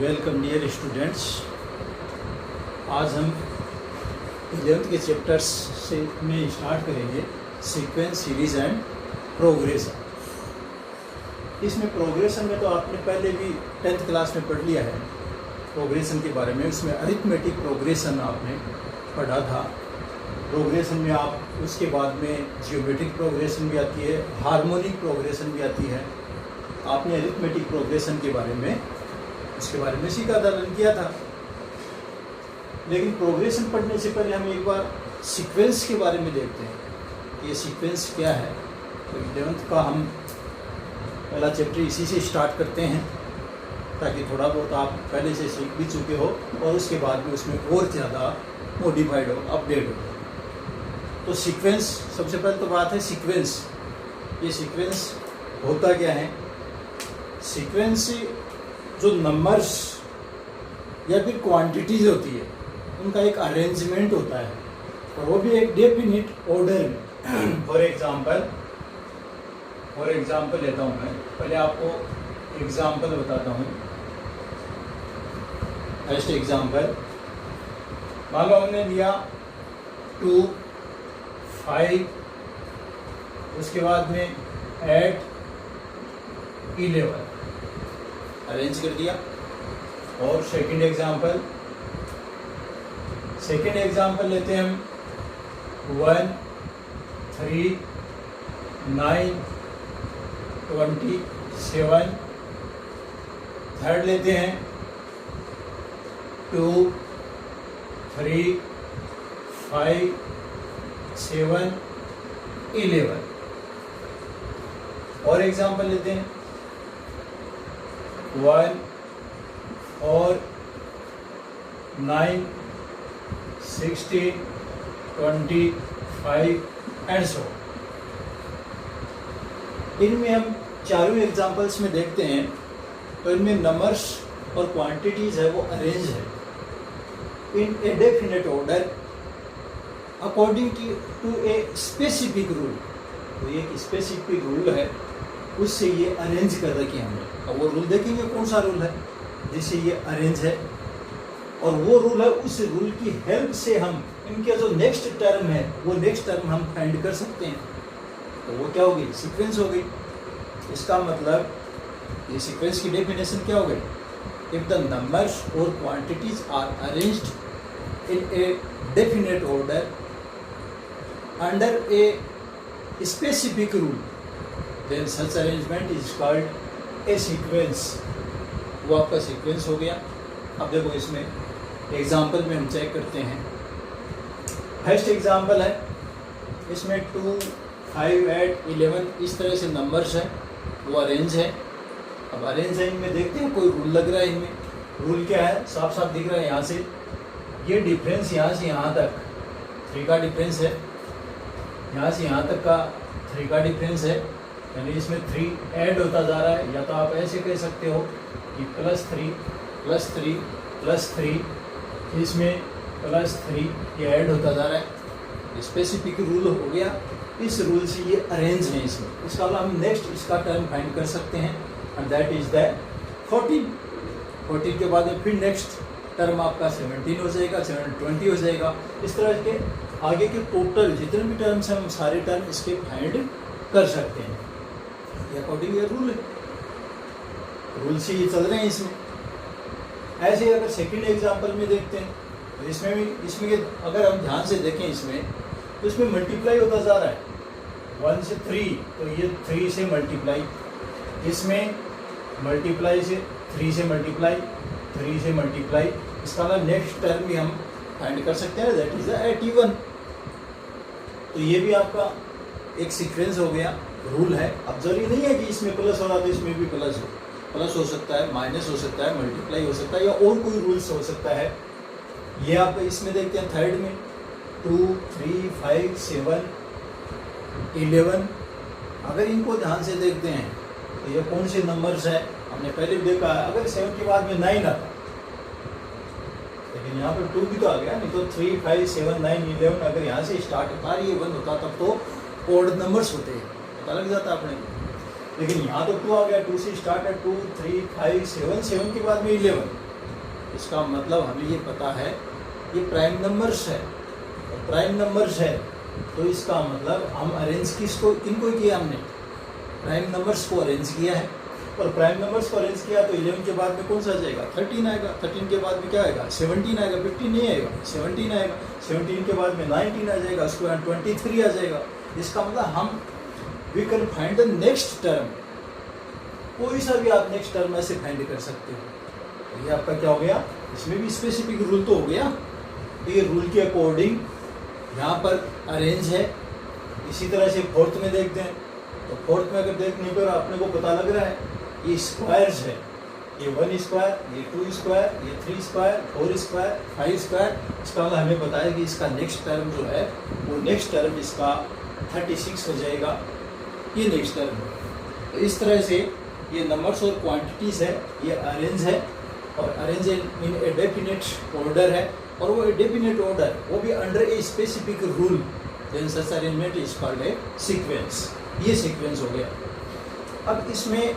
Welcome dear students. आज हम 11th के चैप्टर्स से में स्टार्ट करेंगे सीक्वेंस, सीरीज एंड प्रोग्रेशन। इसमें प्रोग्रेशन में तो आपने पहले भी 10th क्लास में पढ़ लिया है प्रोग्रेशन के बारे में। इसमें अरिथमेटिक प्रोग्रेशन आपने पढ़ा था। प्रोग्रेशन में आप उसके बाद में जियोमेट्रिक प्रोग्रेशन भी आती है, हार्मोनिक प्रोग्रेशन भी आती है। आपने अरिथमेटिक प्रोग्रेशन के बारे में उसके बारे में सीखा था, लर्न किया था। लेकिन प्रोग्रेशन पढ़ने से पहले हम एक बार सीक्वेंस के बारे में देखते हैं कि ये सीक्वेंस क्या है। तो 11th का हम पहला चैप्टर इसी से स्टार्ट करते हैं ताकि थोड़ा बहुत आप पहले से सीख भी चुके हो और उसके बाद में उसमें और ज़्यादा मॉडिफाइड हो, अपडेट हो। तो सीक्वेंस, सबसे पहले तो बात है सीक्वेंस। ये सीक्वेंस होता क्या है? सीक्वेंस जो नंबर्स या फिर क्वांटिटीज होती है उनका एक अरेंजमेंट होता है और वो भी एक डेफिनिट ऑर्डर में। फॉर एग्जाम्पल लेता हूँ मैं, पहले आपको एग्जाम्पल बताता हूँ। फर्स्ट एग्जाम्पल, मान लो हमने लिया 2, 5, उसके बाद में 8, 11 अरेंज कर दिया। और सेकंड एग्जाम्पल लेते हैं हम 1, 3, 9, 27। थर्ड लेते हैं 2, 3, 5, 7, 11। और एग्जाम्पल लेते हैं 1 और 9, 16, 25 एंड सो। इनमें हम चारों एग्जाम्पल्स में देखते हैं तो इनमें नंबर्स और क्वांटिटीज है वो अरेंज है in a definite order according to a specific rule. तो ये एक स्पेसिफिक रूल है, उससे ये अरेंज कर रखे हमने। अब वो रूल देखेंगे कौन सा रूल है जिससे ये अरेंज है, और वो रूल है, उस रूल की हेल्प से हम इनके जो नेक्स्ट टर्म है वो नेक्स्ट टर्म हम फाइंड कर सकते हैं। तो वो क्या होगी? सीक्वेंस हो गई। इसका मतलब ये सीक्वेंस की डेफिनेशन क्या हो गई? इफ द नंबर्स और quantities are arranged in a definite order under a specific rule then such arrangement is called a sequence. वो आपका सीक्वेंस हो गया। अब देखो इसमें एग्जाम्पल में हम चेक करते हैं। फर्स्ट एग्जाम्पल है, इसमें 2, 5, 8, 11 इस तरह से नंबर्स हैं, वो अरेंज है। अब अरेंज है, इनमें देखते हैं कोई रूल लग रहा है। इनमें रूल क्या है? साफ साफ दिख रहा है यहाँ से। ये डिफरेंस यहाँ से यहाँ तक 3 का डिफरेंस है, यहाँ से यहाँ तक का 3 का डिफरेंस है, यानी इसमें 3 ऐड होता जा रहा है। या तो आप ऐसे कह सकते हो कि +3 +3 +3, इसमें +3 ये ऐड होता जा रहा है। स्पेसिफिक रूल हो गया, इस रूल से ये अरेंज है इसमें। इसका हम नेक्स्ट इसका टर्म फाइंड कर सकते हैं एंड दैट इज द 14। 14 के बाद में फिर नेक्स्ट टर्म आपका 17 हो जाएगा, 20 हो जाएगा। इस तरह के आगे के टोटल जितने भी टर्म्स हैं हम सारे टर्म इसके फाइंड कर सकते हैं। ये अकॉर्डिंग ये रूल है, रूल से ये चल रहे हैं इसमें। ऐसे अगर सेकंड एग्जांपल में देखते हैं तो इसमें अगर हम ध्यान से देखें इसमें तो इसमें मल्टीप्लाई होता जा रहा है 1 से 3, तो ये 3 से मल्टीप्लाई, इसमें मल्टीप्लाई से 3 से मल्टीप्लाई, 3 से मल्टीप्लाई। इसका मतलब नेक्स्ट टर्म भी हम फाइंड कर सकते हैं, दैट इज 81। तो ये भी आपका एक सीक्वेंस हो गया, रूल है। अब जरूरी नहीं है कि इसमें प्लस हो रहा तो इसमें भी प्लस हो सकता है, माइनस हो सकता है, मल्टीप्लाई हो सकता है, या और कोई रूल्स हो सकता है। ये आप इसमें देखते हैं थर्ड में 2, 3, 5, 7, 11। अगर इनको ध्यान से देखते हैं तो ये कौन से नंबर्स है? हमने पहले भी देखा है, अगर 7 के बाद में 9 आता, लेकिन यहाँ पर 2 भी तो आ गया, नहीं तो 3, 5, 7, 9, 11 अगर यहाँ से स्टार्ट होता ये 1 होता तब तो ओड नंबर्स होते हैं, पता लग जाता अपने। लेकिन यहाँ तो 2 आ गया, 2 से स्टार्ट है, 2, 3, 5, 7, 7 के बाद में 11, इसका मतलब हमें ये पता है ये प्राइम नंबर्स है, और प्राइम नंबर्स है तो इसका मतलब हम अरेंज किनको किया हमने, प्राइम नंबर्स को अरेंज किया है। और प्राइम नंबर्स को अरेंज किया तो 11 के बाद में कौन सा आ जाएगा, 13 आएगा। 13 के बाद में क्या आएगा, 17 आएगा। 15 नहीं आएगा, 17 आएगा। 17 के बाद में 19 आ जाएगा, उसके बाद 23 आ जाएगा। इसका मतलब हम we can find the next term, कोई सा भी आप नेक्स्ट टर्म ऐसे फाइंड कर सकते हो। तो ये आपका क्या हो गया, इसमें भी स्पेसिफिक रूल तो हो गया। तो ये रूल के अकॉर्डिंग यहाँ पर अरेंज है। इसी तरह से फोर्थ में देखते हैं, तो फोर्थ में अगर देखने पर अपने को पता लग रहा है ये स्क्वायर्स है, ये 1 स्क्वायर, ये 2 स्क्वायर, ये 3 स्क्वायर, 4 स्क्वायर, 5 स्क्वायर। इसका मतलब हमें पता है कि इसका नेक्स्ट टर्म जो है वो नेक्स्ट टर्म इसका 36 हो जाएगा, ये नेक्स्ट टर्म है। तो इस तरह से ये नंबर्स और क्वांटिटीज़ है, ये अरेंज है, और arrange in a definite order है, और वो डेफिनेट ऑर्डर वो भी under a specific rule, then such arrangement is called a sequence. ये सीक्वेंस हो गया। अब इसमें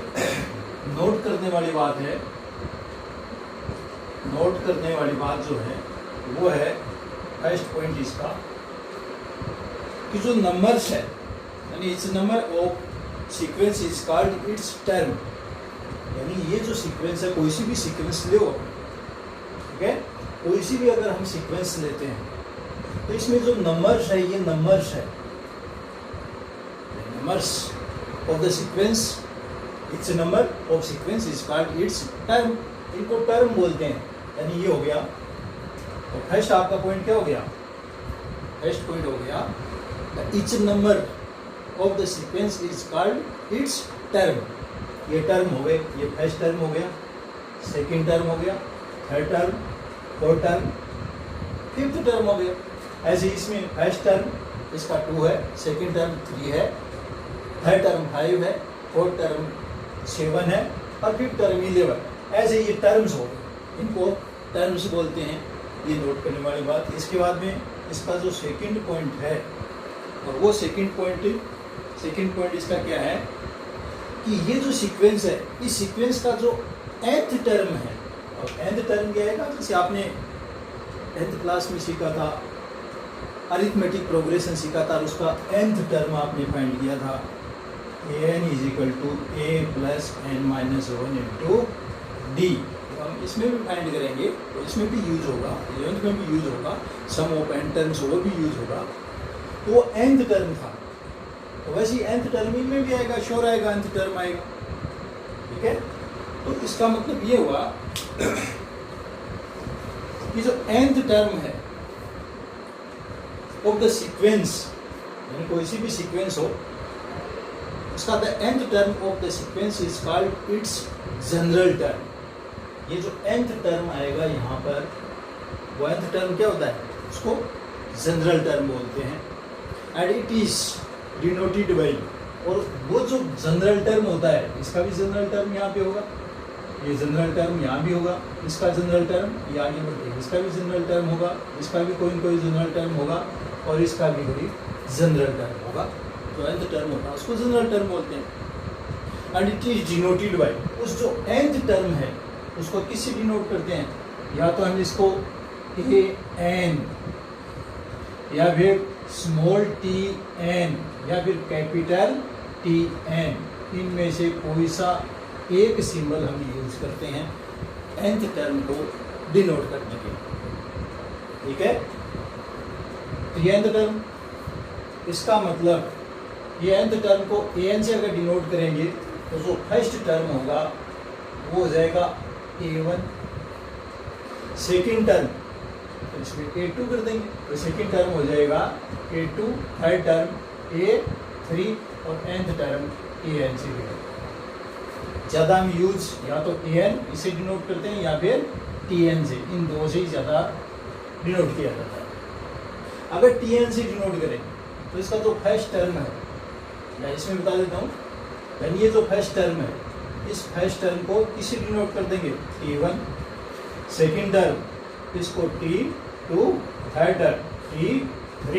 नोट करने वाली बात है, नोट करने वाली बात जो है वो है फर्स्ट पॉइंट इसका कि जो नंबर्स है यानी it's number of sequence is called its term. यानी ये जो सीक्वेंस है, कोई सी भी सीक्वेंस ले, ठीक है, कोई सी भी अगर हम सीक्वेंस लेते हैं तो इसमें जो नंबर्स है ये नंबर्स है, numbers of the sequence, it's number of sequence is called its term. इनको टर्म बोलते हैं। यानी ये हो गया। तो फर्स्ट आपका पॉइंट क्या हो गया, फर्स्ट पॉइंट हो गया etch number of the sequence is called its term. ये टर्म हो गए, ये फर्स्ट टर्म हो गया, सेकंड टर्म हो गया, third term, fourth term, fifth term हो गया। ऐसे इसमें फर्स्ट टर्म इसका 2 है, सेकंड टर्म 3 है, थर्ड टर्म 5 है, फोर्थ टर्म 7 है, और फिफ्थ टर्म 11। ऐसे ये टर्म्स हो गए, इनको टर्म्स बोलते हैं। ये नोट करने वाली बात। इसके बाद में इसका जो सेकंड पॉइंट है, और वो सेकंड पॉइंट इसका क्या है कि ये जो सीक्वेंस है, इस सीक्वेंस का जो nth टर्म है, और nth टर्म क्या है, जैसे आपने 10th क्लास में सीखा था, अरिथमेटिक प्रोग्रेशन सीखा था, और उसका nth टर्म आपने फाइंड किया था, an is equal to a plus n minus 1 into D. हम इसमें भी फाइंड करेंगे, तो इसमें भी यूज होगा, 11th में भी यूज होगा, सम ऑफ n टर्म्स वो भी यूज होगा। तो वो nth टर्म था, तो वैसे ही nth टर्म में भी आएगा, श्योर आएगा, nth टर्म आएगा, ठीक है। तो इसका मतलब ये हुआ कि जो nth टर्म है ऑफ द सीक्वेंस, यानी कोई सी भी सीक्वेंस हो, उसका the nth term of the sequence is called its general term. ये जो nth टर्म आएगा यहाँ पर, वो nth टर्म क्या होता है, उसको जनरल टर्म बोलते हैं। And it is denoted by, और वो जो जनरल टर्म होता है, इसका भी जनरल टर्म यहाँ पे होगा, ये जनरल टर्म यहाँ भी होगा, इसका जनरल टर्म ये आगे बढ़ते, इसका भी जनरल टर्म होगा, इसका भी कोई न कोई जनरल टर्म होगा, और इसका भी कोई जनरल टर्म होगा। तो nth टर्म होता है, उसको जनरल टर्म बोलते हैं। And it is denoted by, उस जो nth टर्म है उसको किससे डिनोट करते हैं, या तो हम इसको an, या फिर स्मॉल tn, या फिर कैपिटल Tn, इनमें से कोई सा एक सिंबल हम यूज करते हैं nth टर्म को डिनोट करने के लिए, ठीक है। तो ये nth टर्म, इसका मतलब ये nth टर्म को an से अगर डिनोट करेंगे तो जो फर्स्ट टर्म होगा वो हो जाएगा a1, सेकंड टर्म तो इसमें a2 कर देंगे, तो सेकंड टर्म हो जाएगा a2, थर्ड टर्म a3, और nth टर्म an से डिनोट। ज़्यादा हम यूज या तो an इसे डिनोट करते हैं, या फिर tn से, इन दो से ही ज़्यादा डिनोट किया जाता है। अगर tn से डिनोट करें तो इसका जो फर्स्ट टर्म है, मैं इसमें बता देता हूँ, यानी ये जो फर्स्ट टर्म है, इस फर्स्ट टर्म को किससे डिनोट कर देंगे, t1, सेकंड टर्म इसको t2, थर्ड टर्म t3,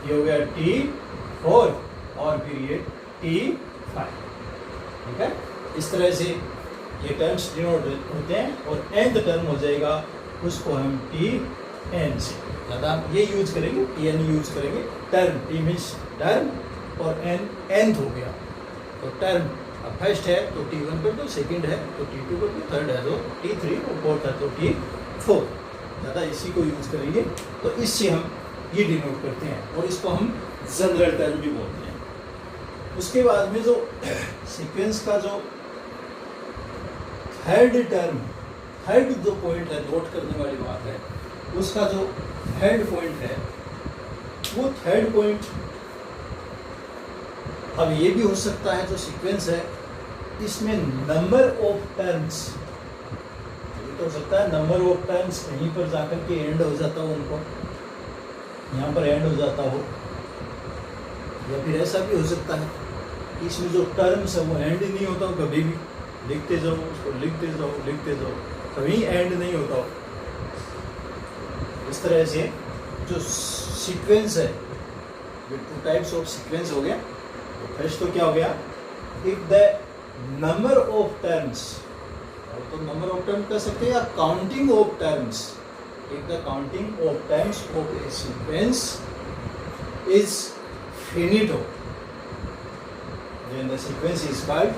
ये हो गया t4, और फिर ये t5, ठीक है। इस तरह से ये टर्म्स डिनोट होते हैं, और nth टर्म हो जाएगा उसको हम टी एन से ज़्यादा हम ये यूज करेंगे, टी एन यूज करेंगे। टर्म, टी मीन्स टर्म और एन एंथ हो गया, तो टर्म। अब फर्स्ट है तो T1 कर दो, सेकंड है तो T2 कर दो, थर्ड है तो T3 और फोर्थ है तो T4। ज़्यादा इसी को यूज़ करेंगे, तो इससे हम ये डिनोट करते हैं और इसको हम जनरल टर्म भी बोलते हैं। उसके बाद में जो सीक्वेंस का जो थर्ड टर्म, थर्ड जो पॉइंट है, नोट करने वाली बात है, उसका जो थर्ड पॉइंट है वो थर्ड पॉइंट, अब ये भी हो सकता है जो सीक्वेंस है इसमें नंबर ऑफ टर्म्स, ये तो हो सकता है नंबर ऑफ टर्म्स कहीं पर जाकर के एंड हो जाता हो, उनको यहाँ पर एंड हो जाता हो, या फिर ऐसा भी हो सकता है कि इसमें जो टर्म्स है वो एंड नहीं होता हो, कभी भी लिखते जाओ उसको, लिखते जाओ लिखते जाओ, कभी एंड नहीं होता हो। इस तरह से जो सीक्वेंस है, ये टू टाइप्स ऑफ सीक्वेंस हो गया। फर्स्ट तो क्या हो गया, if the number of terms, तो नंबर ऑफ टर्म्स कह सकते हैं या counting of terms, if the counting of terms of a sequence is finite, then the sequence is called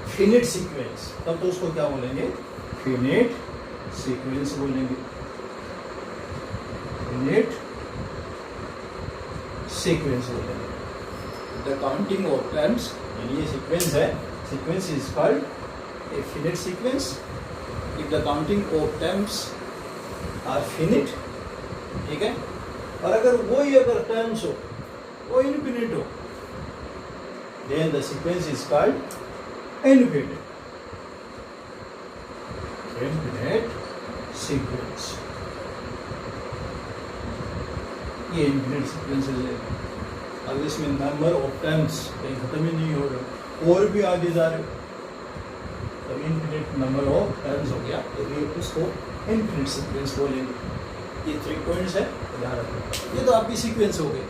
finite sequence. तब तो उसको क्या बोलेंगे, फिनिट सीक्वेंस बोलेंगे, फिनिट सीक्वेंस बोलेंगे। द काउंटिंग ऑफ टर्म्स, ये सीक्वेंस है, sequence is called a finite sequence if the counting of terms are finite, ठीक है। और अगर वो ही अगर टर्म्स हो वो इनफिनिट हो, then the sequence is called infinite, infinite sequence. ये इनफिनिट सीक्वेंस है। अब इसमें नंबर ऑफ टर्म्स कहीं खत्म ही नहीं हो रहा, और भी आगे जा रहे, तो इनफिनिट नंबर ऑफ टर्म्स हो गया, तो ये उसको इनफिनिट सीक्वेंस बोलेंगे। ये 3 पॉइंट्स है, ध्यान रखना। ये तो आपकी सीक्वेंस हो गई,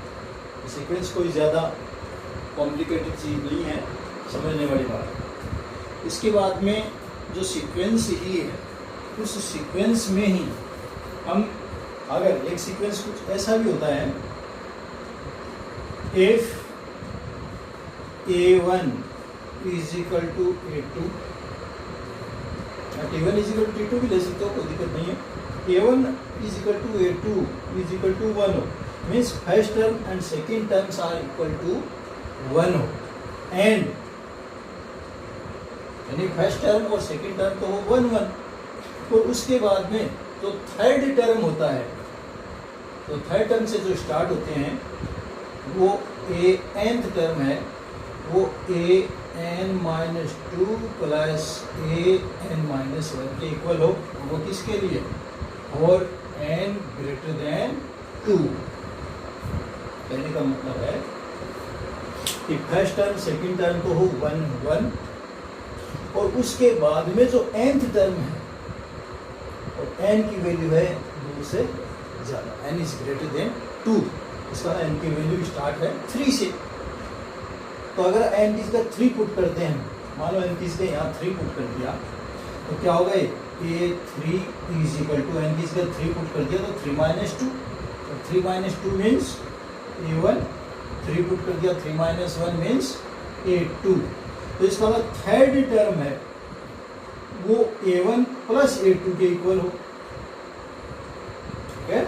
सीक्वेंस कोई ज़्यादा कॉम्प्लिकेटेड चीज़ नहीं है, समझने वाली बात है। इसके बाद में जो सीक्वेंस ही है, उस सीक्वेंस में ही हम, अगर एक सीक्वेंस कुछ ऐसा भी होता है, if A1 is equal to A2, T1 is equal to T2 भी ले सकते हो, कोई दिक्कत नहीं है। A1 is equal to A2 is equal to 1 हो, means first term and second terms are equal to 1 हो, and यानी फर्स्ट टर्म और सेकंड टर्म तो हो 1 1, तो उसके बाद में जो थर्ड टर्म होता है, तो थर्ड टर्म से जो स्टार्ट होते हैं वो ए एंथ टर्म है, वो an-2 प्लस an-1 के इक्वल हो, वो किसके लिए, और n ग्रेटर देन 2। कहने का मतलब है कि फर्स्ट टर्म सेकंड टर्म तो हो 1 1, और उसके बाद में जो nth टर्म है, और n की वैल्यू है 2 से ज़्यादा, n इज ग्रेटर देन 2, इसका n की वैल्यू स्टार्ट है 3 से। तो अगर n का 3 पुट करते हैं, मान लो n का यहाँ 3 पुट कर दिया, तो क्या होगा, A3 is equal to n का 3 पुट कर दिया तो 3 माइनस 2, तो 3 माइनस 2 मीन्स A1, 3 पुट कर दिया 3 माइनस 1 मीन्स A2। तो इसका मतलब थर्ड टर्म है वो A1 प्लस A2 के इक्वल हो, ठीक है।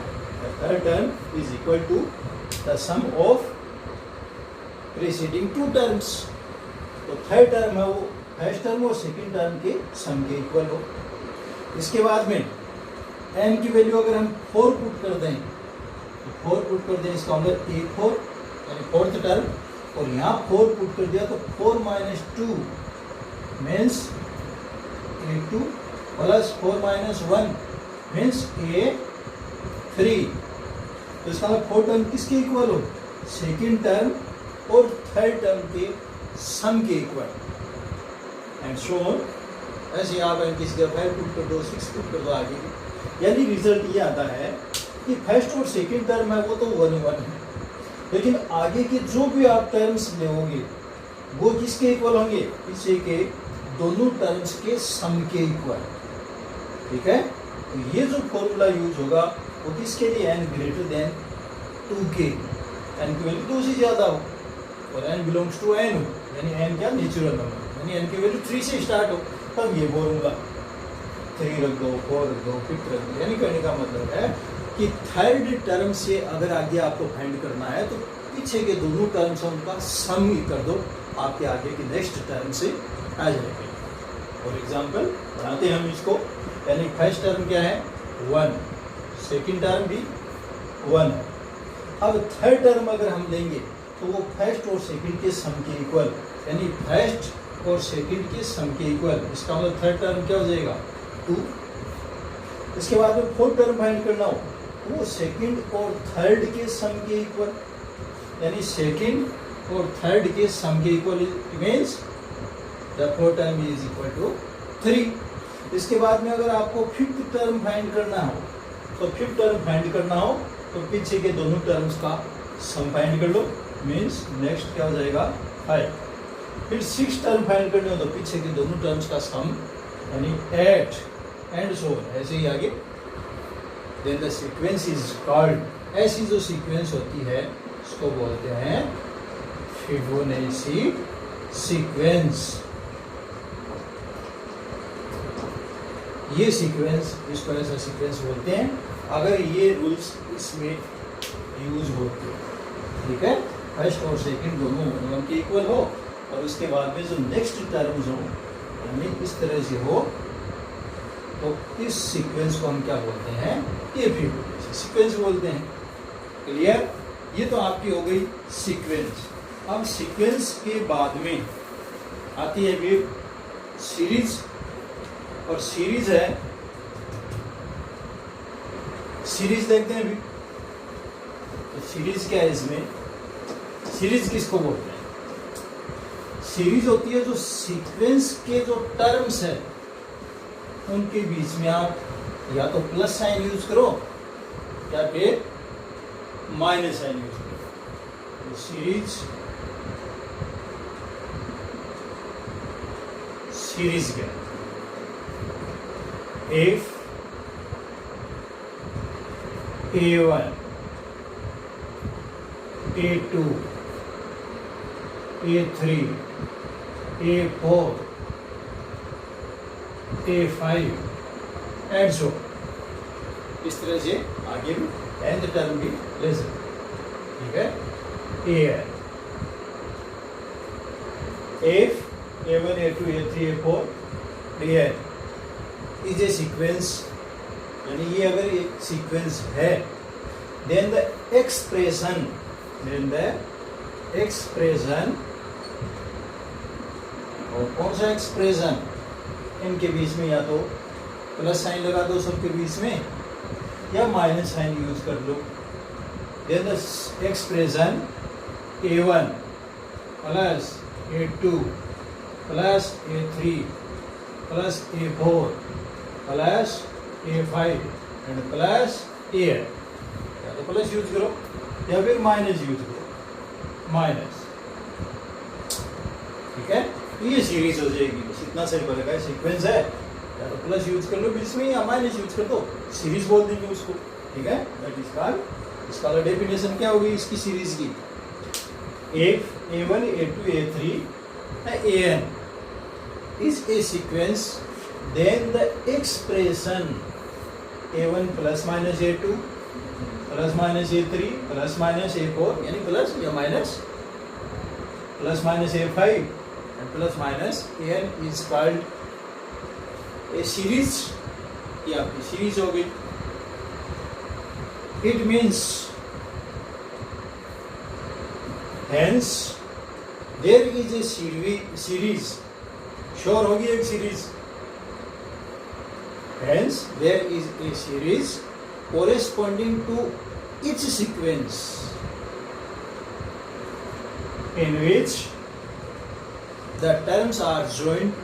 Third term is equal to the sum of preceding 2 terms. तो थर्ड टर्म है वो फर्स्ट टर्म और सेकंड टर्म के सम के इक्वल हो। इसके बाद में n की वैल्यू अगर हम 4 पुट कर दें, तो 4 पुट कर दें, इसका मतलब A4 यानी फोर्थ टर्म, और यहाँ 4 पुट कर दिया तो 4 minus 2 means A2 plus 4 minus 1 means A3। तो इसका मतलब 4 टर्म किसके इक्वल हो, सेकेंड टर्म और थर्ड टर्म के सम के इक्वल, एंड सो ऑन। ऐसे आप किसी का 5 पुट कर दो, 6 पुट कर दो आगे, यानी रिजल्ट ये आता है कि फर्स्ट और सेकेंड टर्म है वो तो 1 1 है, लेकिन आगे के जो भी आप टर्म्स लोगे वो किसके इक्वल होंगे, पीछे के दोनों टर्म्स के सम के इक्वल, ठीक है। तो ये जो फॉर्मूला यूज होगा वो किसके लिए, n ग्रेटर देन 2 के, n की वैल्यू 2 से ज़्यादा हो और n बिलोंग्स टू n हो, यानी n क्या नेचुरल नंबर, यानी n की वैल्यू 3 से स्टार्ट हो, तब ये फॉर्मूला 3 रख दो, 4 रख दो, 5 रख दो। यानी कहने का मतलब है कि थर्ड टर्म से अगर आगे आपको फाइंड करना है तो पीछे के दोनों टर्म से उनका सम ही कर दो, आपके आगे की नेक्स्ट टर्म से आ जाएगी। फॉर एग्जाम्पल बनाते हैं हम इसको, यानी फर्स्ट टर्म क्या है 1, सेकेंड टर्म भी 1 है। अब थर्ड टर्म अगर हम लेंगे तो वो फर्स्ट और सेकेंड के सम के इक्वल, यानी फर्स्ट और सेकेंड के सम के इक्वल, इसका मतलब थर्ड टर्म क्या हो जाएगा 2। इसके बाद में फोर्थ टर्म फाइंड करना हो तो वो सेकेंड और थर्ड के सम के इक्वल, यानी सेकेंड और थर्ड के सम के equal means the fourth term is equal to 3। इसके बाद में अगर आपको फिफ्थ टर्म फाइंड करना हो तो फिफ्थ टर्म फाइंड करना हो तो पीछे के दोनों टर्म्स का सम फाइंड कर लो, मीन्स नेक्स्ट क्या हो जाएगा 5। फिर सिक्स टर्म फाइंड करने हो तो पीछे के दोनों टर्म्स का सम यानी 8 एंड सो ऑन, ऐसे ही आगे। Then the sequence is called, ऐसी जो सीक्वेंस होती है उसको बोलते हैं फिबोनाची सीक्वेंस। ये सीक्वेंस, इसको ऐसा सीक्वेंस बोलते हैं अगर ये रूल्स इसमें यूज होते हैं, ठीक है। फर्स्ट और सेकंड दोनों 1 के इक्वल हो और उसके बाद में जो नेक्स्ट टर्म्स हो यानी इस तरह से हो तो इस सीक्वेंस को हम क्या बोलते हैं, ये फिबोनाची सीक्वेंस बोलते हैं। क्लियर? ये तो आपकी हो गई सीक्वेंस। अब सीक्वेंस के बाद में आती है फिर सीरीज, और सीरीज है, सीरीज देखते हैं अभी। तो सीरीज क्या है इसमें, सीरीज किसको बोलते हैं? सीरीज होती है जो सीक्वेंस के जो टर्म्स है उनके बीच में आप या तो प्लस साइन यूज करो या फिर माइनस साइन यूज करो। तो सीरीज क्या है? if A1, A2, A3, A4, A5 and so, इस तरह से आगे भी nth टर्म भी ले सकते, ठीक है। an if A1, A2, A3, A4 an is a sequence, यानी ये अगर एक सीक्वेंस है, देन द एक्सप्रेशन और कौन सा एक्सप्रेशन, इनके बीच में या तो प्लस साइन लगा दो सबके बीच में या माइनस साइन यूज कर लो। Then the expression A1 plus A2 plus A3 plus A4 plus A5 and plus AN, या तो प्लस यूज करो या फिर माइनस यूज करो, माइनस, ठीक है। तो ये सीरीज हो जाएगी, बस इतना सिंपल है। सीक्वेंस है या तो प्लस यूज कर लो बीच में या माइनस यूज कर दो, सीरीज बोल देंगे उसको, ठीक है। दैट इज कॉल्ड, इसका डेफिनेशन क्या होगी इसकी सीरीज की, A1, A2, A3 AN is a sequence, then the expression A1 plus minus A2 plus minus A3 plus minus A4 यानी प्लस या minus, plus minus A5 and plus minus AN is called a series। ये आपकी series हो गई। It means hence there is a series, sure होगी एक series, hence there is a series corresponding to each sequence in which the terms are joined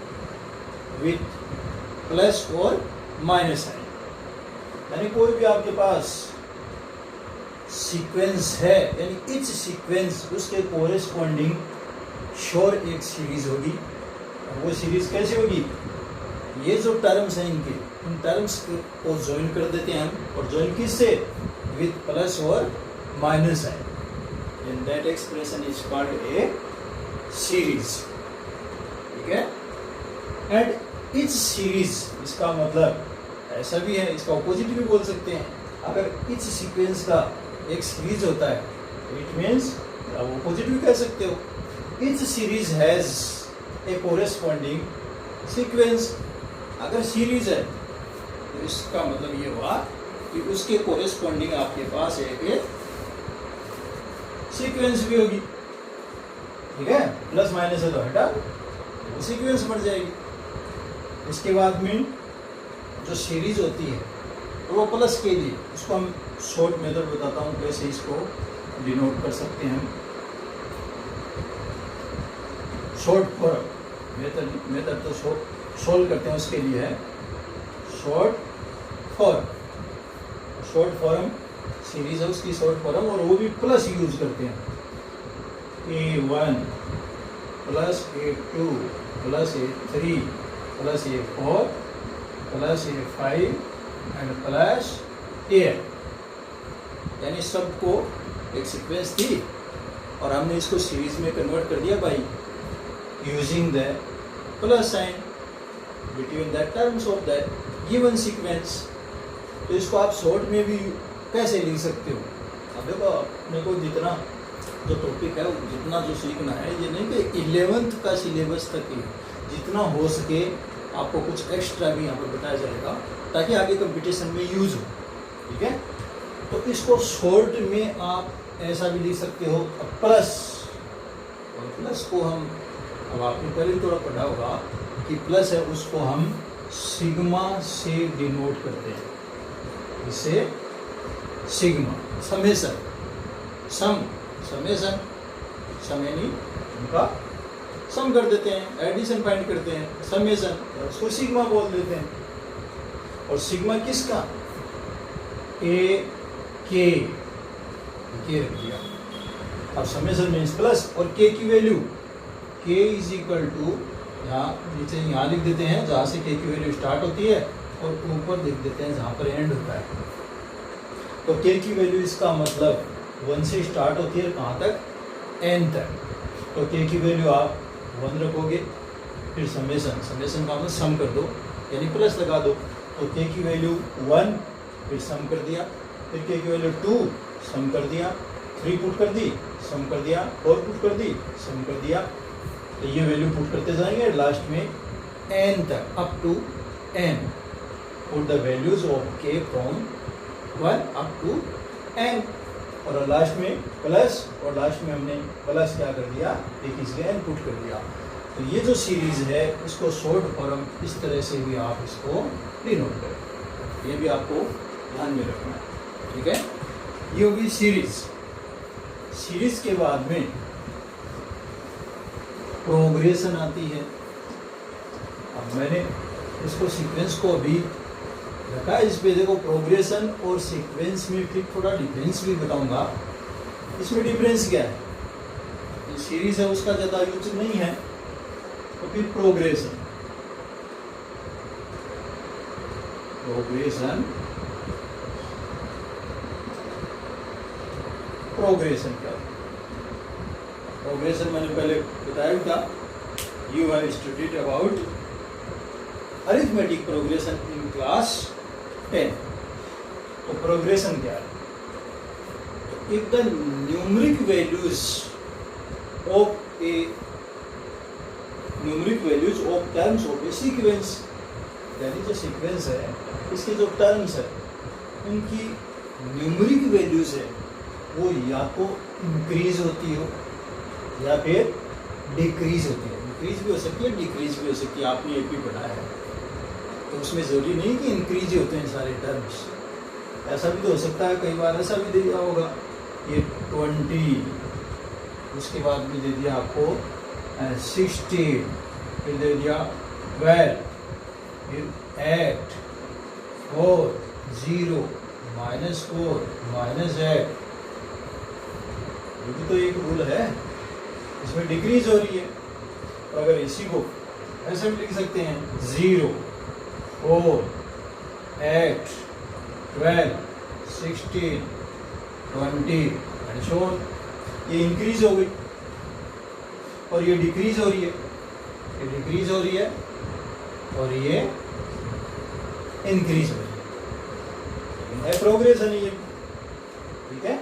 with plus or minus sign। यानी कोई भी आपके पास सीक्वेंस है, यानी each सीक्वेंस उसके corresponding sure एक सीरीज होगी। वो सीरीज कैसे होगी, ये जो टर्म्स हैं इनके, इन टर्म्स को ज्वाइन कर देते हैं हम, और ज्वाइन किससे? विथ प्लस और माइनस है, and that expression is called A series. ठीक है, एंड इच सीरीज, इसका मतलब ऐसा भी है, इसका ऑपोजिट भी बोल सकते हैं। अगर इच सीक्वेंस का एक सीरीज होता है, इट मीन्स आप ऑपोजिट भी कह सकते हो, etch series has a corresponding sequence. अगर सीरीज है तो इसका मतलब ये हुआ कि उसके कोरेस्पॉन्डिंग आपके पास एक सीक्वेंस भी होगी। ठीक है, प्लस माइनस है तो हटा, वो सीक्वेंस बन जाएगी। इसके बाद में जो सीरीज होती है तो वो प्लस के लिए, उसको हम शॉर्ट मेथड बताता हूँ कैसे इसको डिनोट कर सकते हैं हम। शॉर्ट फॉर्म मेथड तो सोल्व करते हैं, उसके लिए है short form. Short form series है उसकी शॉर्ट फॉर्म, और वो भी प्लस यूज करते हैं। A1 plus A2 plus A3 plus A4 plus A5 and plus A, यानी सबको एक सीक्वेंस थी और हमने इसको सीरीज में कन्वर्ट कर दिया by using the plus sign between the terms of the given sequence. तो इसको आप शॉर्ट में भी कैसे लिख सकते हो? अब देखो, अपने को जितना जो टॉपिक है, जितना जो सीखना है, ये नहीं कि 11th का सिलेबस तक ही, जितना हो सके आपको कुछ एक्स्ट्रा भी यहाँ पर बताया जाएगा ताकि आगे कंपटीशन में यूज हो। ठीक है, तो इसको शॉर्ट में आप ऐसा भी लिख सकते हो, प्लस, और प्लस को हम, अब आपने पहले थोड़ा पढ़ा होगा कि प्लस है उसको हम सिग्मा से डिनोट करते हैं। इसे सिग्मा, समेशन, समेशन, सम यानी उनका सम कर देते हैं, एडिशन फाइंड करते हैं, समेशन, उसको सिग्मा बोल देते हैं। और सिग्मा किसका? ए के रख दिया। अब समेशन मीन्स प्लस, और के की value k is equal to, यहाँ नीचे यहाँ लिख देते हैं जहाँ से k की वैल्यू स्टार्ट होती है, और ऊपर लिख देते हैं जहाँ पर एंड होता है। तो k की वैल्यू, इसका मतलब 1 से स्टार्ट होती है कहाँ तक? n तक। तो k की वैल्यू आप 1 रखोगे, फिर समेशन का मतलब सम कर दो, यानी प्लस लगा दो। तो k की वैल्यू 1, फिर सम कर दिया, फिर k की वैल्यू 2, सम कर दिया, 3 पुट कर दी, सम कर दिया, 4 पुट कर दी, सम कर दिया। तो ये वैल्यू पुट करते जाएंगे लास्ट में n तक, up to n। Put the values of k from 1 up to n, और लास्ट में प्लस, और लास्ट में हमने प्लस क्या कर दिया? एक इसलिए n पुट कर दिया। तो ये जो सीरीज है इसको शॉर्ट फॉर्म इस तरह से भी आप इसको डिनोट करें, ये भी आपको ध्यान में रखना है। ठीक है, ये होगी सीरीज। सीरीज के बाद में प्रोग्रेशन आती है। अब मैंने इसको सीक्वेंस को अभी रखा है, इस पे देखो प्रोग्रेशन और सीक्वेंस में फिर थोड़ा डिफरेंस भी बताऊंगा। इसमें डिफरेंस क्या है? जो सीरीज है उसका ज़्यादा यूज नहीं है, तो फिर प्रोग्रेशन क्या? प्रोग्रेशन मैंने पहले बताया था, you have studied about arithmetic progression in class 10। तो प्रोग्रेशन क्या है? If the numeric values of terms of a sequence, यानी जो सीक्वेंस है इसके जो टर्म्स है उनकी न्यूमरिक वैल्यूज है वो या तो इंक्रीज होती हो या फिर डिक्रीज होती है। इंक्रीज भी हो सकती है, डिक्रीज भी हो सकती है, आपने एक भी पढ़ा है। तो उसमें ज़रूरी नहीं कि इंक्रीज ही होते हैं सारे टर्म्स, ऐसा भी तो हो सकता है, कई बार ऐसा भी दे दिया होगा ये 20, उसके बाद भी दे दिया आपको 60, फिर दे दिया 12, फिर 8, 4, 0, -4, -8। ये भी तो एक रूल है, इसमें डिक्रीज हो रही है। तो अगर इसी को ऐसे भी लिख सकते हैं 0, 4, 8, 12, 16, 20 एंड सो ऑन। ये इंक्रीज हो गई और ये डिक्रीज हो रही है, ये डिक्रीज हो रही है और ये इंक्रीज हो रही है, प्रोग्रेशन है ये, ठीक है।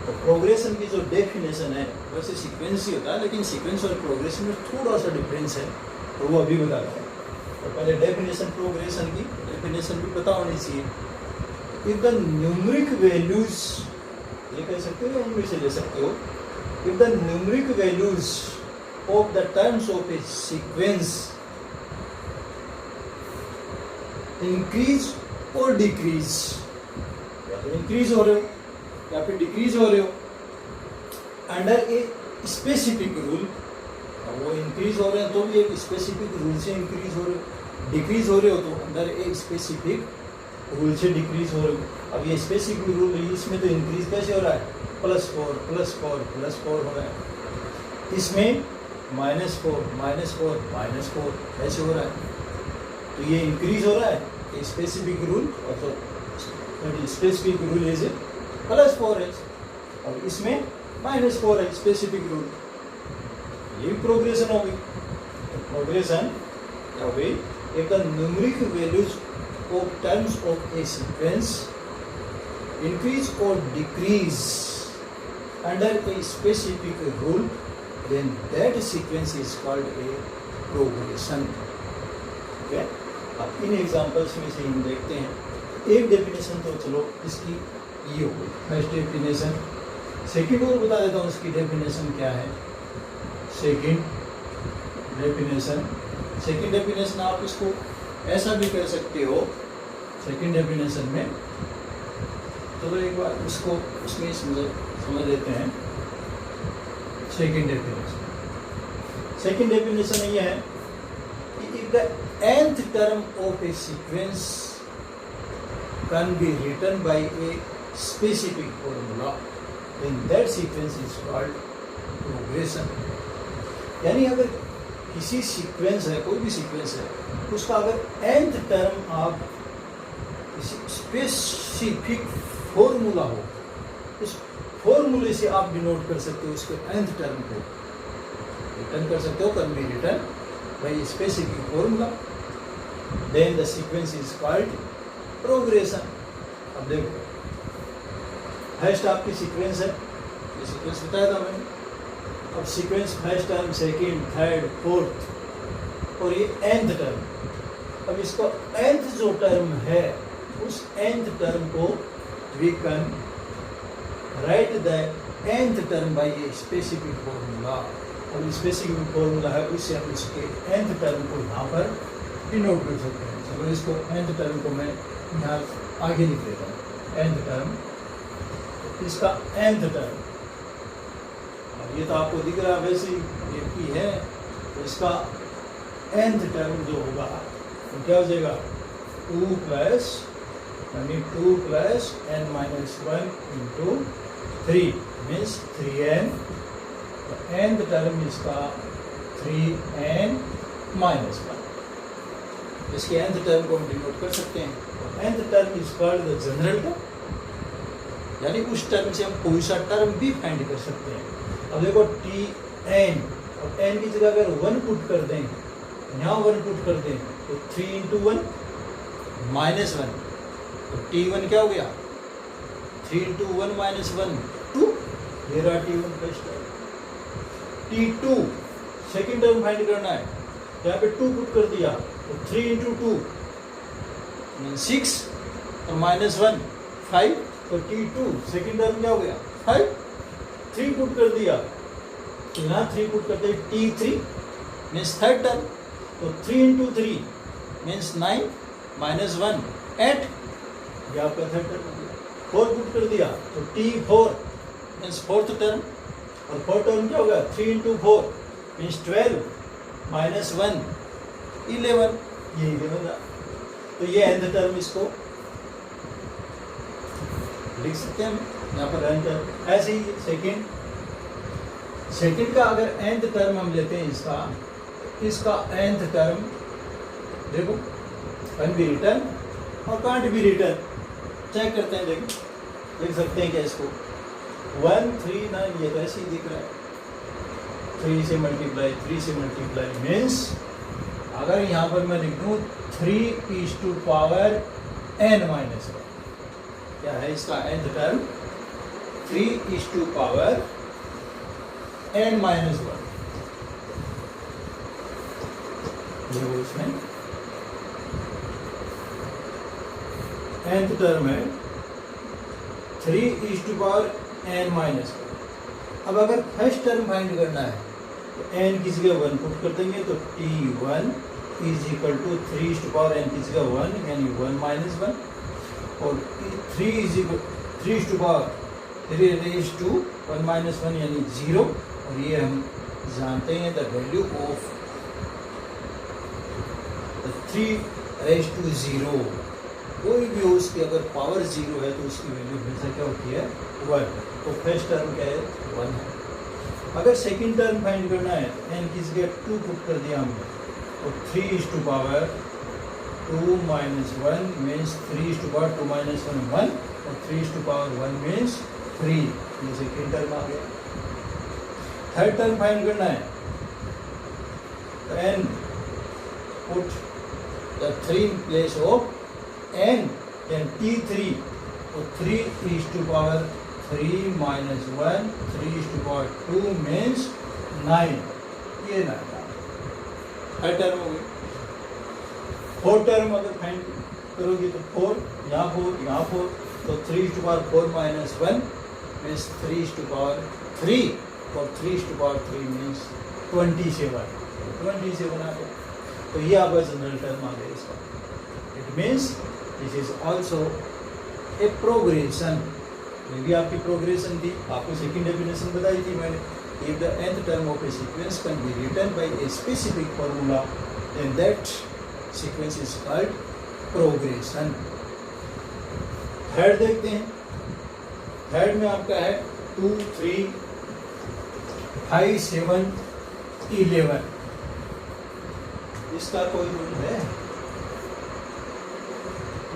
तो प्रोग्रेशन की जो डेफिनेशन है वैसे सीक्वेंस ही होता है, लेकिन सीक्वेंस और प्रोग्रेशन में थोड़ा सा डिफरेंस है, तो वो अभी बता रहा हूँ। तो पहले डेफिनेशन प्रोग्रेशन की डेफिनेशन भी पता होनी चाहिए। इफ द न्यूमरिक वैल्यूज, ये कह सकते हो या इंग्लिश से ले सकते हो, if the numeric values of the terms of a sequence increase और डिक्रीज, या तो इंक्रीज हो रहे हो या फिर डिक्रीज हो रहे हो अंडर ए स्पेसिफिक रूल। वो इंक्रीज हो रहे हैं तो भी एक स्पेसिफिक रूल से इंक्रीज हो रहे हो, डिक्रीज हो रहे हो तो अंडर ए स्पेसिफिक रूल से डिक्रीज हो रहे हो। अब ये स्पेसिफिक रूल है, इसमें तो इंक्रीज कैसे हो रहा है, +4 +4 +4 हो रहा है, इसमें -4 -4 ऐसे हो रहा है। तो ये इंक्रीज हो रहा है स्पेसिफिक रूल, और स्पेसिफिक रूल इज +4 है और इसमें -4 है स्पेसिफिक रूल, ये प्रोग्रेशन हो गई। तो प्रोग्रेशन हो गई if the numeric values of terms of a sequence increase or decrease under a specific rule, then that sequence is called a progression. Okay? अब इन एग्जांपल्स में से हम देखते हैं। एक डेफिनेशन तो चलो इसकी ये हो गई, फर्स्ट डेफिनेशन। सेकेंड और बता देता हूँ इसकी डेफिनेशन क्या है। सेकेंड डेफिनेशन आप इसको ऐसा भी कर सकते हो। सेकेंड डेफिनेशन में चलो एक बार इसको उसमें समझ लेते हैं। सेकेंड डेफिनेशन ये है कि if the nth term of a sequence can be written by a specific formula, then that sequence is called progression. यानी अगर किसी सीक्वेंस है, कोई भी सीक्वेंस है, उसका अगर nth टर्म आप स्पेसिफिक फॉर्मूला हो, उस फॉर्मूले से आप डिनोट कर सकते हो उसके nth टर्म को, रिटर्न कर सकते हो, can be return by specific formula, then the sequence is called progression. अब देखो फर्स्ट आपकी सीक्वेंस है, ये सीक्वेंस बताया था मैंने। अब sequence first term, second, third, fourth और ये nth टर्म। अब इसका nth जो टर्म है उस nth टर्म को we can write the nth term by a specific formula. अब स्पेसिफिक फॉर्मूला है, उससे हम इसके nth टर्म को यहाँ पर डिनोट कर सकते हैं। चलो इसको nth टर्म को मैं यहाँ आगे लिख देता हूँ। nth टर्म, इसका nth टर्म, ये तो आपको दिख रहा है वैसे ही p है, तो इसका nth टर्म जो होगा तो क्या हो जाएगा 2 plus n-1 into 3 means 3n। तो nth टर्म इसका 3n-1, इसके nth टर्म को हम डिनोट कर सकते हैं। तो nth term is called the general term, यानी उस टर्म से हम कोई सा टर्म भी फाइंड कर सकते हैं। अब देखो Tn, और n की जगह अगर 1 पुट कर दें, यहाँ 1 पुट कर दें तो 3 इंटू 1 -1, तो T1 क्या हो गया, 3 इंटू 1 -1 2, ये रहा T1 plus T2 second term find करना है, यहाँ पे 2 पुट कर दिया तो 3 इंटू 2 6 और -1 5, तो T2 सेकेंड टर्म क्या हो गया 5। 3 पुट कर दिया तो यहाँ 3 पुट करते T3 मीन्स थर्ड टर्म, तो 3 इंटू 3 मीन्स 9 -1 8, ये आपका थर्ड टर्म हो गया। 4 पुट कर दिया तो T4 मीन्स फोर्थ टर्म, और फोर्थ टर्म क्या होगा 3 इंटू 4 मीन्स 12 -1 11, ये 11 था। तो ये nth टर्म इसको लिख सकते हैं हम यहाँ पर nth टर्म। ऐसे ही सेकेंड का अगर nth टर्म हम लेते हैं, इसका nth टर्म देखो कैन बी रिटर्न और कांट बी रिटर्न। चेक करते हैं, देख सकते हैं क्या इसको 139 ये तो ऐसे ही दिख रहा है 3 से मल्टीप्लाई मीन्स अगर यहाँ पर मैं लिख दूँ 3 n माइनस 1 क्या है इसका nth टर्म 3 n माइनस 1 देखो इसमें nth टर्म है 3 n माइनस 1। अब अगर फर्स्ट टर्म फाइंड करना है तो n की जगह 1 पुट कर देंगे तो t1 is equal to 3 n की जगह 1 यानी 1 माइनस 1 और 3 is equal 3 raise to 1 minus 1 यानी 0 और ये हम जानते हैं the value of 3 raise to 0। कोई भी हो उसकी अगर पावर 0 है तो उसकी वैल्यू हमेशा क्या होती है 1। तो फर्स्ट टर्म क्या है 1 है। अगर सेकंड टर्म फाइंड करना है तो n की जगह 2 पुट कर दिया हमने तो 3 माइनस 1 मीन्स 3 माइनस 1 और 3 मीन्स 3। ये सेकंड टर्म आ गया। थर्ड टर्म फाइंड करना है तो n put the 3 in place of n then t3 तो 3 माइनस 1 3 मीन्स 9 ये 9 थर्ड टर्म हो गई। फोर्थ टर्म अगर फाइंड करोगे तो 4 यहाँ 4 तो 3 माइनस 1 मीन्स 3 और 3 मीन्स 27 आ गया। तो ये आपका जनरल टर्म आ गया इसका। It means this is also a progression. ये भी आपकी प्रोग्रेशन थी, आपको सेकंड डेफिनेशन बताई थी मैंने। If the nth term of a sequence can be written by a specific formula then that sequence is called progression। Third देखते हैं। थर्ड में आपका है 2 3 5 7 11। इसका कोई रूल है?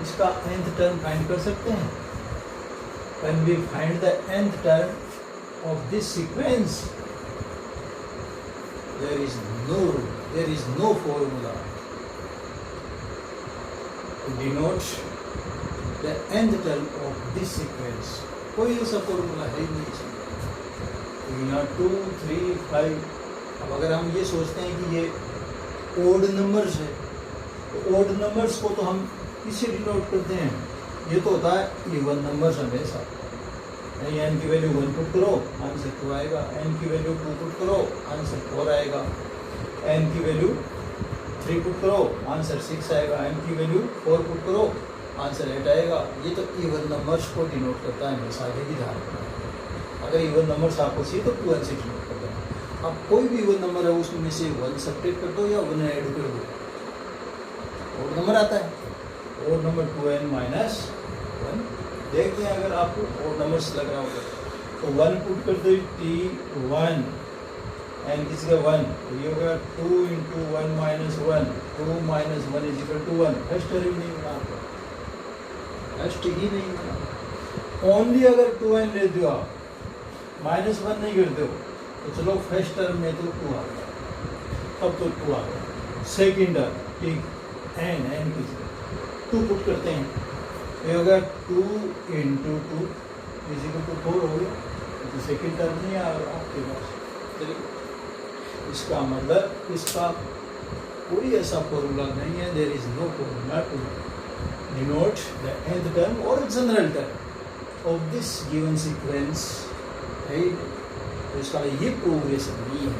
इसका nth टर्म फाइंड कर सकते हैं। When we find the nth term of this sequence, there is no formula to denote the nth term of this sequence। कोई ऐसा फॉर्मूला है ही नहीं। तो यहाँ 2 3 5। अब अगर हम ये सोचते हैं कि ये ओड नंबर्स है तो ओड नंबर्स को तो हम किससे डिनोट करते हैं? ये तो होता है इवन नंबर्स हमेशा। n की वैल्यू 1 पुट करो आंसर 2 आएगा, n की वैल्यू 2 पुट करो आंसर 4 आएगा, n की वैल्यू 3 पुट करो आंसर 6 आएगा, n की वैल्यू 4 पुट करो आंसर 8 आएगा। ये तो इवन नंबर्स को डिनोट करता है हमेशा। आगे की ध्यान रखना, अगर इवन नंबर्स आपको चाहिए तो 2 से डिनोट कर देना। अब कोई भी इवन नंबर है उसमें से 1 सब्ट्रैक्ट कर दो या 1 ऐड कर दो, ओड नंबर आता है। Odd number 2n minus 1। देखते हैं अगर आपको ओड नंबर्स लग रहा होगा तो 1 पुट कर दो t1 n की जगह 1 तो ये होगा 2 × 1 minus 1 2 minus 1 is equal to 1। First term नहीं बना आपका, फर्स्ट ही नहीं बना। ओनली अगर 2n लेते हो आप माइनस 1 नहीं करते हो तो चलो फर्स्ट टर्म में तो 2 आ गया, तब तो 2 आ गया। सेकेंड टर्म ठीक n की जगह 2 पुट करते हैं ये होगा 2 × 2 इज इक्वल टू 4 हो गया। तो सेकेंड टर्म नहीं आ रहा आपके पास। चलिए इसका मतलब इसका कोई ऐसा फॉर्मूला नहीं है। There is no formula to denote the nth term और general term of this given sequence है। तो इसका ये प्रोग्रेशन नहीं है।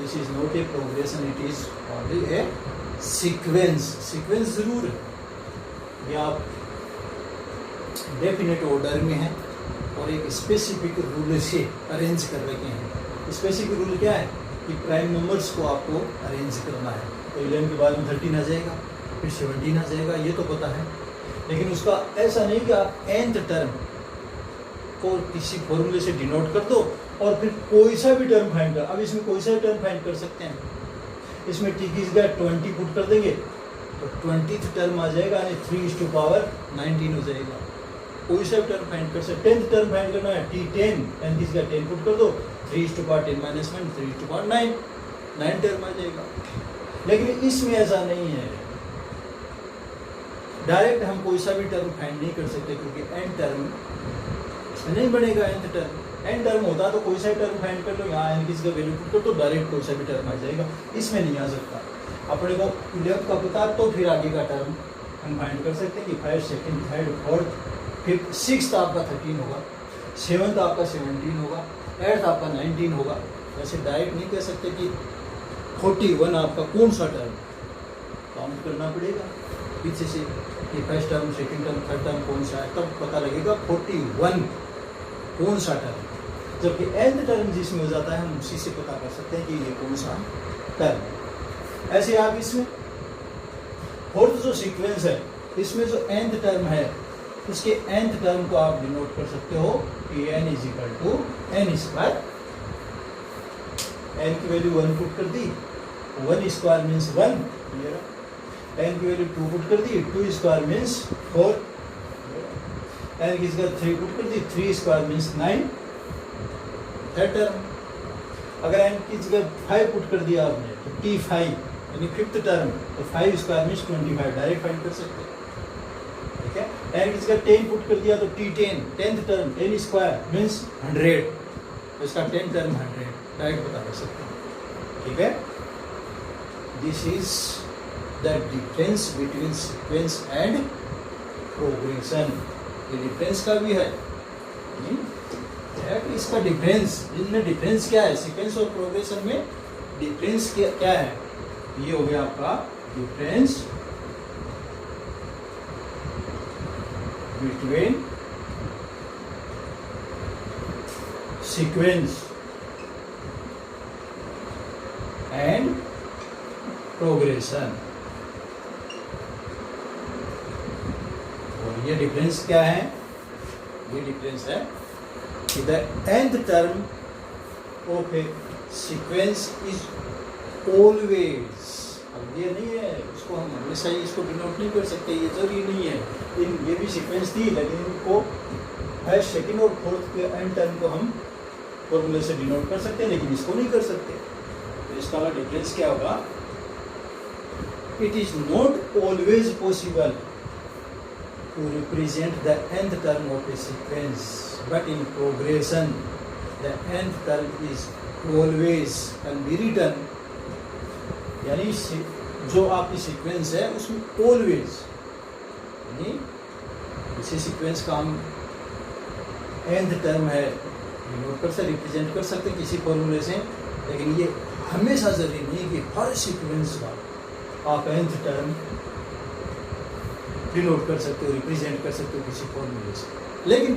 This is not a progression, it is only a sequence. Sequence जरूर है, ये आप डेफिनेट ऑर्डर में है और एक स्पेसिफिक रूल से अरेंज कर रखे हैं। स्पेसिफिक रूल क्या है कि प्राइम नंबर्स को आपको अरेंज करना है। तो 11 के बाद में 13 आ जाएगा, फिर 17 आ जाएगा, ये तो पता है। लेकिन उसका ऐसा नहीं कि आप nth टर्म को किसी फॉर्मूले से डिनोट कर दो और फिर कोई सा भी टर्म फाइंड कर। अब इसमें कोई सा भी टर्म फाइंड कर सकते हैं। इसमें t की जगह 20 पुट कर देंगे तो 20th टर्म आ जाएगा यानी 3:19 हो जाएगा। कोई सा टर्म फाइंड कर सकते, 10th टर्म फाइंड करना है, T10 10 किसका 10 पुट कर दो, 3:10 - 1 3:9 9 टर्म आ जाएगा। लेकिन इसमें ऐसा नहीं है, डायरेक्ट हम कोई सा भी टर्म फाइंड नहीं कर सकते क्योंकि एन टर्म नहीं बनेगा। nth टर्म एन टर्म होता तो कोई सा भी टर्म फाइंड कर लो, यहाँ एन किसका वैल्यू पुट कर तो डायरेक्ट कोई सा भी टर्म आ जाएगा। इसमें नहीं आ सकता। अपने को 11th का पता तो फिर आगे का टर्म हम फाइंड कर सकते हैं कि 1st 2nd 3rd 4th 5th 6th आपका 13 होगा, 7th आपका 17 होगा, 8th आपका 19 होगा। वैसे डायरेक्ट नहीं कह सकते कि 41 आपका कौन सा टर्म, काउंट करना पड़ेगा पीछे से कि 1st term 2nd term 3rd term कौन सा है, तब पता लगेगा 41 कौन सा टर्म। जबकि nth टर्म जिसमें हो जाता है हम उसी से पता कर सकते हैं कि ये कौन सा टर्म है। ऐसे आप इसमें 4th जो सीक्वेंस है इसमें जो nth टर्म है उसके nth टर्म को आप डिनोट कर सकते हो कि n = n²। n की वैल्यू 1 पुट कर दी, 1² मीन्स 1, n की वैल्यू 2 पुट कर दी, 2² मीन्स 4, n की जगह 3 पुट कर दी, 3² मीन्स 9 थर्ड टर्म। अगर n की जगह 5 पुट कर दिया आपने तो T5 यानी 5th टर्म, तो 5² मीन्स 25 डायरेक्ट फाइंड कर सकते हैं। ठीक है, n की जगह 10 पुट कर दिया तो T10 10th टर्म 10² मीन्स 100, तो इसका 10 टर्म 100 डायरेक्ट पता कर सकते हैं। ठीक है, this is the difference between sequence and progression. ये डिफरेंस का भी है, इसका डिफरेंस, इनमें डिफरेंस क्या है, सीक्वेंस और प्रोग्रेशन में डिफरेंस क्या है। ये हो गया आपका difference between sequence and progression. और ये डिफरेंस क्या है, ये डिफरेंस है कि the nth term of a sequence is always. अब ये नहीं है, उसको हम हमेशा ही इसको डिनोट नहीं कर सकते, ये जरूरी नहीं है। ये भी सीक्वेंस थी लेकिन इनको 1st 2nd और 4th के n टर्म को हम फॉर्मूले से डिनोट कर सकते हैं, लेकिन इसको नहीं कर सकते। तो इसका डिफरेंस क्या होगा, it is not always possible to represent the nth term of a sequence, but in progression the nth term is always can be written। यानी जो आपकी सीक्वेंस है उसमें ऑलवेज, यानी इसी सीक्वेंस का हम nth टर्म है डिनोट कर सकते, रिप्रेजेंट कर सकते हैं किसी फॉर्मूले से, लेकिन ये हमेशा जरूरी नहीं कि हर सीक्वेंस का आप nth टर्म डिनोट कर सकते हो, रिप्रेजेंट कर सकते हो किसी फॉर्मूले से। लेकिन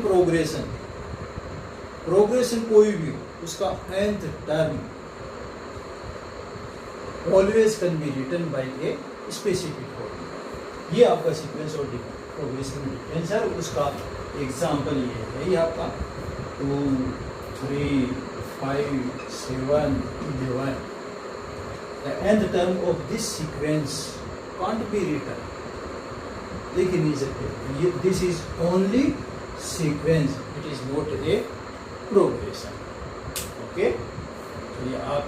प्रोग्रेशन कोई भी उसका nth term always can be written by a specific formula. ये आपका सीक्वेंस और प्रोग्रेशन में डिफरेंस है। उसका एग्जांपल ये है, ये आपका 2 3 5 7 11 the nth term of this sequence can't be written, लिख नहीं सकते। This is only sequence, it is not a progression. Okay, तो ये आप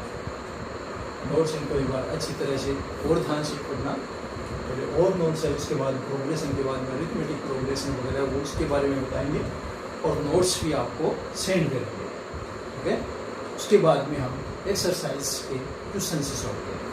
नोट्स इनको एक बार अच्छी तरह से और ध्यान से पढ़ना। पहले और नोट्स है, उसके बाद प्रोग्रेशन के बाद में अरिथमेटिक प्रोग्रेशन वगैरह वो उसके बारे में बताएंगे और नोट्स भी आपको सेंड करेंगे। ठीक है, उसके बाद में हम एक्सरसाइज के क्वेश्चन से सॉल्व करेंगे।